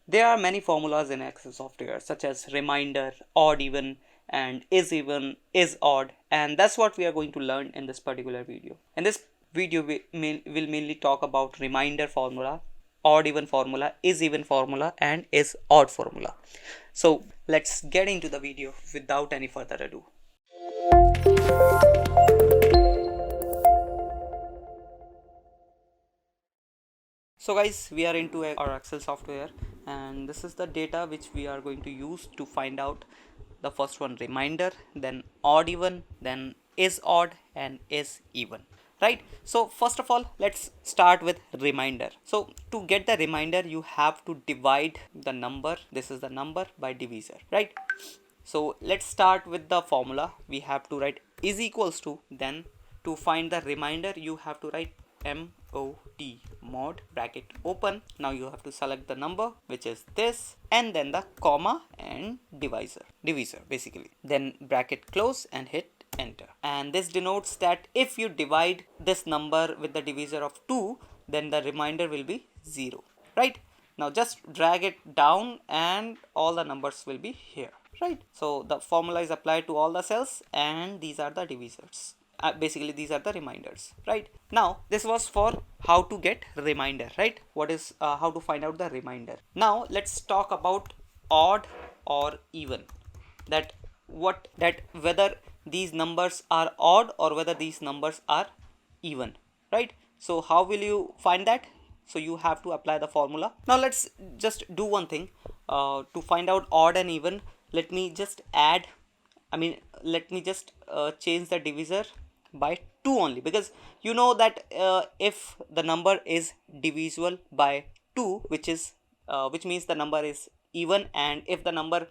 There are many formulas in Excel software such as reminder, odd even, and is odd, and that's what we are going to learn in this particular video. In this video, we will mainly talk about reminder formula, odd even formula, is even formula, and is odd formula. So let's get into the video without any further ado. So guys, we are into our Excel software, and this is the data which we are going to use to find out the first one, reminder, then odd even, then is odd, and is even. Right? So first of all, let's start with reminder. So to get the reminder, you have to divide the number, this is the number, by divisor, right? So let's start with the formula. We have to write is equals to, then to find the reminder you have to write mod bracket open. Now you have to select the number, which is this, and then the comma and divisor basically, then bracket close and hit enter. And this denotes that if you divide this number with the divisor of 2, then the remainder will be 0, right? Now just drag it down and all the numbers will be here, right? So the formula is applied to all the cells, and these are the divisors. Basically these are the reminders, right? Now this was for how to get reminder, right? What is how to find out the reminder. Now let's talk about odd or even, that whether these numbers are odd or whether these numbers are even, right? So how will you find that? So you have to apply the formula. Now let's just do one thing. To find out odd and even, let me just change the divisor by 2 only, because you know that if the number is divisible by 2, which means the number is even, and if the number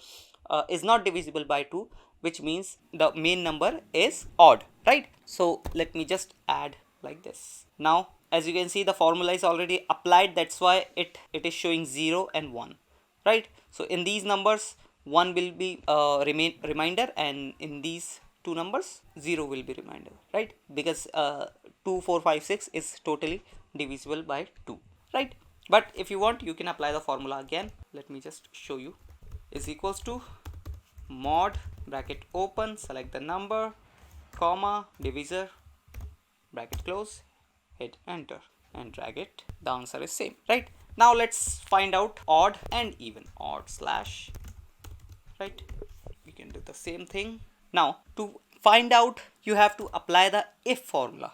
is not divisible by 2, which means the main number is odd, right? So let me just add like this. Now as you can see, the formula is already applied, that's why it is showing 0 and 1, right? So in these numbers 1 will be reminder, and in these two numbers 0 will be reminder, right? Because 2 4 5 6 is totally divisible by 2, right? But if you want, you can apply the formula again. Let me just show you. Is equals to mod bracket open, select the number, comma, divisor, bracket close, hit enter and drag it. The answer is same, right? Now let's find out odd and even. Odd slash, right? We can do the same thing. Now to find out, you have to apply the if formula,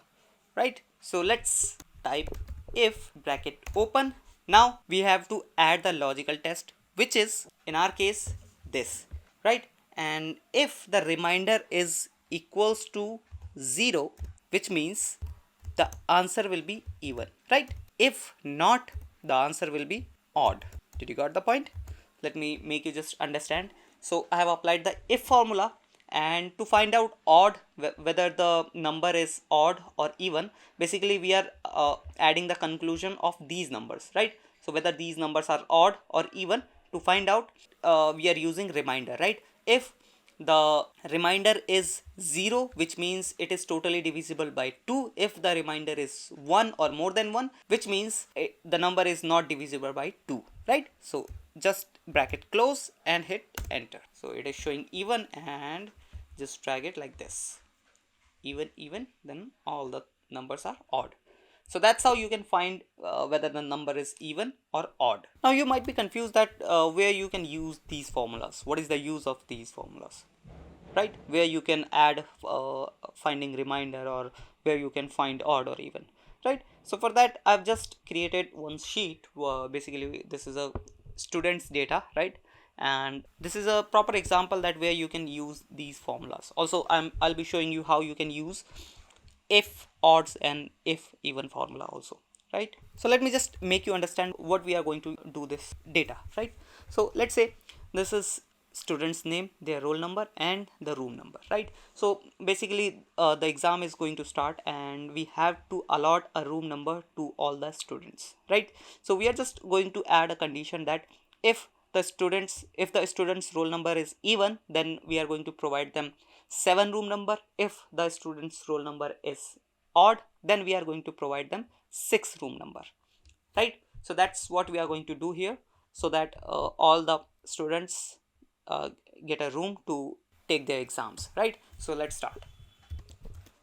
right? So let's type if bracket open. Now we have to add the logical test, which is in our case this, right? And if the remainder is equals to 0, which means the answer will be even, right? If not, the answer will be odd. Did you got the point? Let me make you just understand. So I have applied the if formula, and to find out odd, whether the number is odd or even, basically we are adding the conclusion of these numbers, right? So whether these numbers are odd or even, to find out we are using reminder, right? If the remainder is 0, which means it is totally divisible by 2. If the remainder is 1 or more than 1, which means the number is not divisible by 2, right? So just bracket close and hit enter. So it is showing even, and just drag it like this, even, then all the numbers are odd. So that's how you can find whether the number is even or odd. Now you might be confused that where you can use these formulas. What is the use of these formulas, right? Where you can add finding remainder, or where you can find odd or even, right? So for that, I've just created one sheet. Basically this is a student's data, right? And this is a proper example that where you can use these formulas. Also I'll be showing you how you can use if odds and if even formula also, right? So let me just make you understand what we are going to do this data, right? So let's say this is student's name, their roll number, and the room number, right? So basically the exam is going to start, and we have to allot a room number to all the students, right? So we are just going to add a condition that if the student's roll number is even, then we are going to provide them 7 room number. If the student's roll number is odd, then we are going to provide them 6 room number, right? So that's what we are going to do here. so that all the students get a room to take their exams, right? So let's start.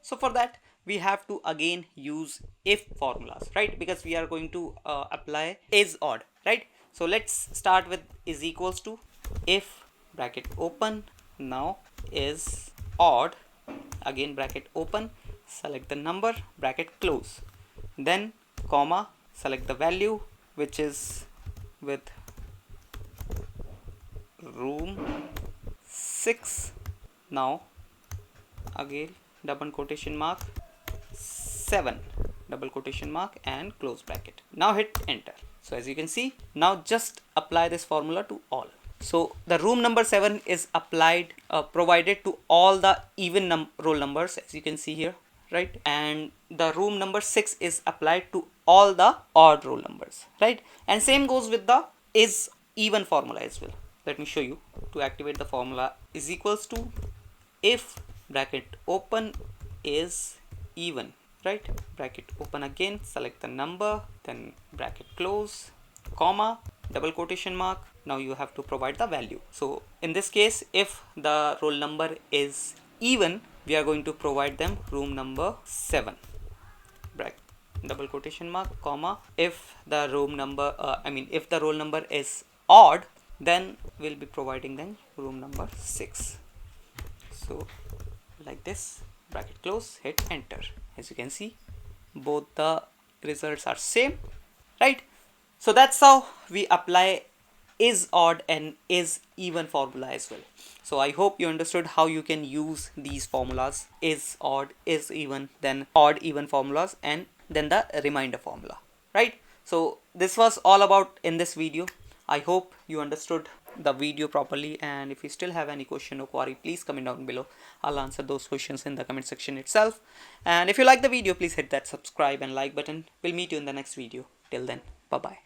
So for that we have to again use if formulas, right? Because we are going to apply is odd, right? So let's start with is equals to, if bracket open, now is odd, again bracket open, select the number, bracket close, then comma, select the value which is with room 6, now again double quotation mark 7 double quotation mark and close bracket. Now hit enter. So as you can see, now just apply this formula to all. So the room number 7 is applied provided to all the even roll numbers, as you can see here, right? And the room number 6 is applied to all the odd roll numbers, right? And same goes with the is even formula as well. Let me show you. To activate the formula, is equals to, if bracket open is even, right? Bracket open again, select the number, then bracket close, comma, double quotation mark. Now you have to provide the value. So in this case, if the roll number is even, we are going to provide them room number 7, bracket double quotation mark, comma. If the room number if the roll number is odd, then we'll be providing them room number 6. So like this, bracket close, hit enter. As you can see, both the results are same, right? So that's how we apply is odd and is even formula as well. So I hope you understood how you can use these formulas, is odd, is even, then odd even formulas, and then the remainder formula, right? So this was all about in this video. I hope you understood the video properly, and if you still have any question or query, please comment down below. I'll answer those questions in the comment section itself. And if you like the video, please hit that subscribe and like button. We'll meet you in the next video. Till then, bye bye.